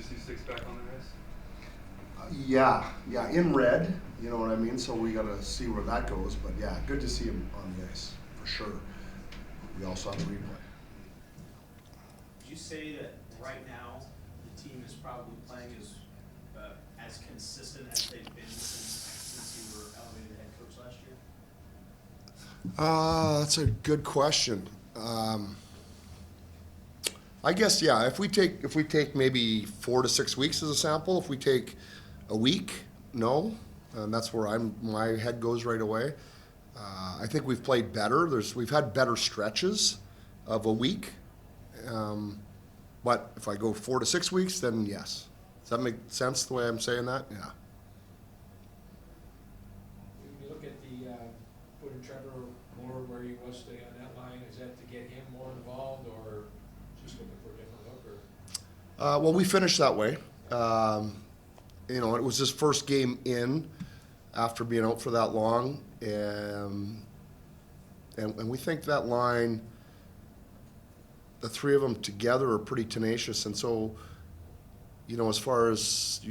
to see six-pack on the ice? Yeah, in red, you know what I mean? So we got to see where that goes. But yeah, good to see him on the ice, for sure. We also have a replay. Would you say that right now the team is probably playing as consistent as they've been since you were elevated head coach last year? That's a good question. I guess yeah. If we take maybe 4 to 6 weeks as a sample, if we take a week, no, and that's where my head goes right away. I think we've played better. We've had better stretches of a week, but if I go 4 to 6 weeks, then yes. Does that make sense the way I'm saying that? Yeah. When you look at the putting Trevor more where he was today on that line, is that to get him more involved or just looking for a different look? Or? Well, we finished that way. It was his first game in after being out for that long, and we think that line, the three of them together are pretty tenacious, and so, as far as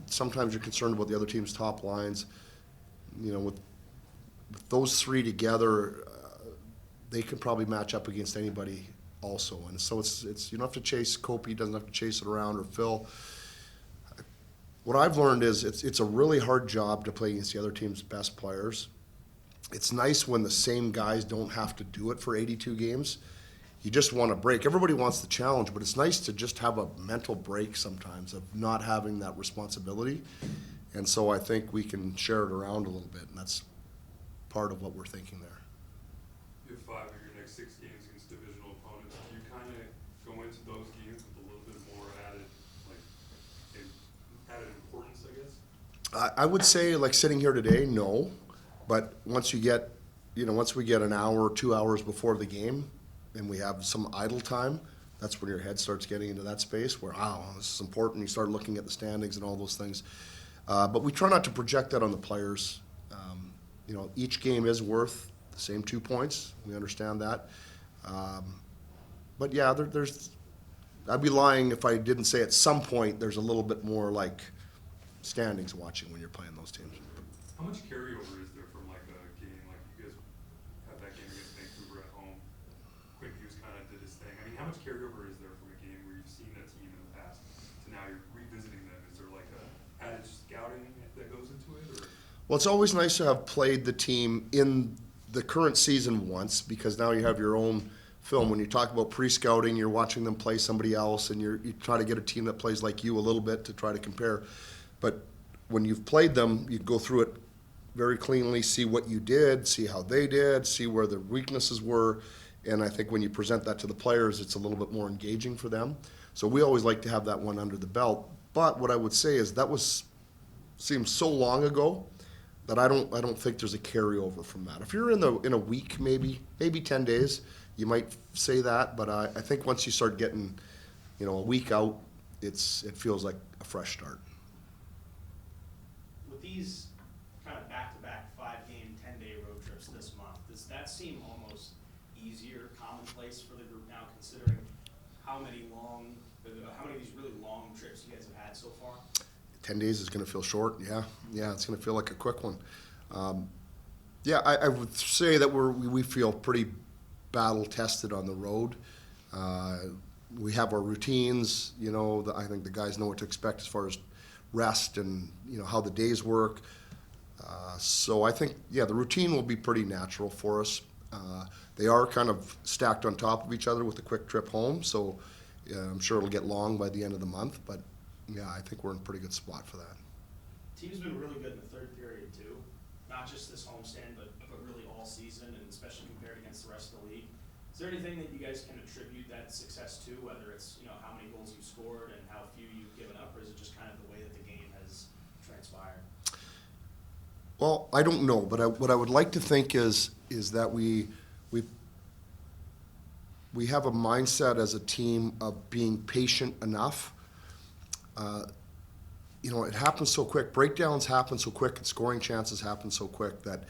sometimes you're concerned about the other team's top lines, with those three together, they could probably match up against anybody also, and so it's you don't have to chase Kopi, doesn't have to chase it around, or Phil. What I've learned is it's a really hard job to play against the other team's best players. It's nice when the same guys don't have to do it for 82 games. You just want a break. Everybody wants the challenge, but it's nice to just have a mental break sometimes of not having that responsibility. And so I think we can share it around a little bit, and that's part of what we're thinking there. You have 5 of your next 6 games against divisional opponents. Do you kind of go into those games with a little bit more added importance, I guess? I would say, like sitting here today, no. But once we get an hour or 2 hours before the game, and we have some idle time, that's when your head starts getting into that space where, wow, this is important. You start looking at the standings and all those things. But we try not to project that on the players. Each game is worth the same 2 points. We understand that. But yeah, I'd be lying if I didn't say at some point there's a little bit more like standings watching when you're playing those teams. How much carryover is there from like a game like you guys had that game against Vancouver at home? Quinn Hughes kind of did his thing. I mean, how much carryover is there from a game where you've seen that team in the past to now you're revisiting them? Is there like a added scouting that goes into it? Or? Well, it's always nice to have played the team in the current season once, because now you have your own film. When you talk about pre-scouting, you're watching them play somebody else, and you try to get a team that plays like you a little bit to try to compare. But when you've played them, you go through it very cleanly, see what you did, see how they did, see where the weaknesses were, and I think when you present that to the players, it's a little bit more engaging for them. So we always like to have that one under the belt. But what I would say is seems so long ago that I don't think there's a carryover from that. If you're in a week, maybe 10 days, you might say that. But I think once you start getting, a week out, it feels like a fresh start. With these kind of back-to-back 5-game, 10-day road trips this month, does that seem almost easier, commonplace for the group now, considering how many of these really long trips you guys have had so far? 10 days is going to feel short. Yeah, it's going to feel like a quick one. I would say that we feel pretty battle tested on the road. We have our routines. I think the guys know what to expect as far as rest and how the days work. So I think the routine will be pretty natural for us. They are kind of stacked on top of each other with a quick trip home. So I'm sure it'll get long by the end of the month, but. Yeah, I think we're in a pretty good spot for that. Team's been really good in the third period too, not just this homestand, but really all season, and especially compared against the rest of the league. Is there anything that you guys can attribute that success to, whether it's how many goals you've scored and how few you've given up, or is it just kind of the way that the game has transpired? Well, I don't know, but what I would like to think is that we have a mindset as a team of being patient enough. It happens so quick. Breakdowns happen so quick, and scoring chances happen so quick that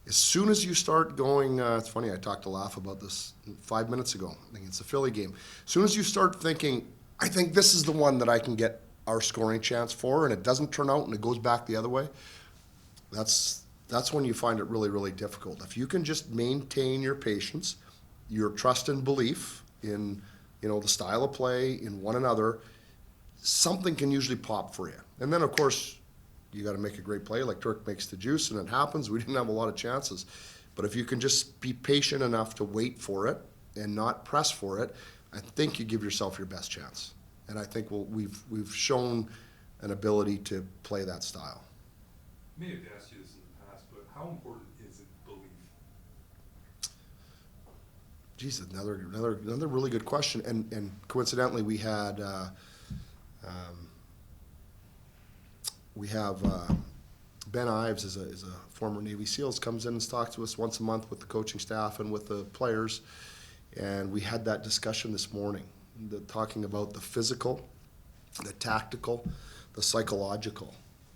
as soon as you start going, it's funny, I talked to Laugh about this 5 minutes ago. I think it's a Philly game. As soon as you start thinking, I think this is the one that I can get our scoring chance for, and it doesn't turn out and it goes back the other way, that's when you find it really, really difficult. If you can just maintain your patience, your trust and belief in, the style of play, in one another, something can usually pop for you. And then, of course, you got to make a great play like Turk makes the juice, and it happens. We didn't have a lot of chances. But if you can just be patient enough to wait for it and not press for it, I think you give yourself your best chance. And I think we've shown an ability to play that style. I may have asked you this in the past, but how important is it belief? Geez, another really good question. And coincidentally, we have Ben Ives is a former Navy SEALs, comes in and talks to us once a month with the coaching staff and with the players, and we had that discussion this morning, talking about the physical, the tactical, the psychological,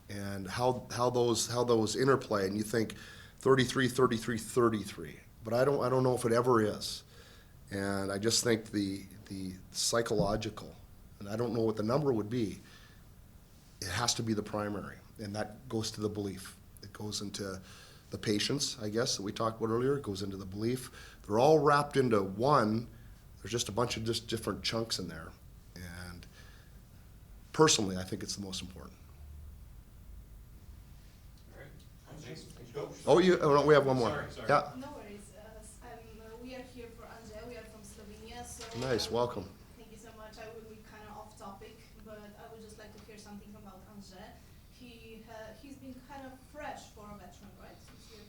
and how those interplay. And you think 33, 33, 33, but I don't know if it ever is. And I just think the psychological, and I don't know what the number would be, it has to be the primary, and that goes to the belief. It goes into the patience, I guess, that we talked about earlier. It goes into the belief. They're all wrapped into one. There's just a bunch of just different chunks in there. And personally, I think it's the most important. All right. Thanks. We have one more. Sorry. Yeah. No worries. We are here for Anze. We are from Slovenia. So Nice. Welcome. Thank you so much. I will be kind of off topic, but I would just like to hear something about Anze. He's been kind of fresh for a veteran, right? Since you're...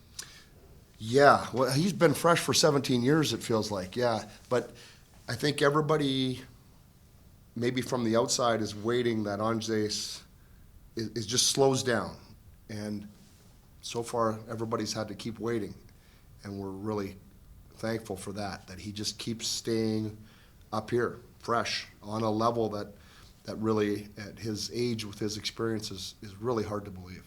Yeah. Well, he's been fresh for 17 years, it feels like. Yeah. But I think everybody, maybe from the outside, is waiting that Anze is just slows down. And so far, everybody's had to keep waiting. And we're really thankful for that he just keeps staying up here, fresh, on a level that really, at his age, with his experience, is really hard to believe.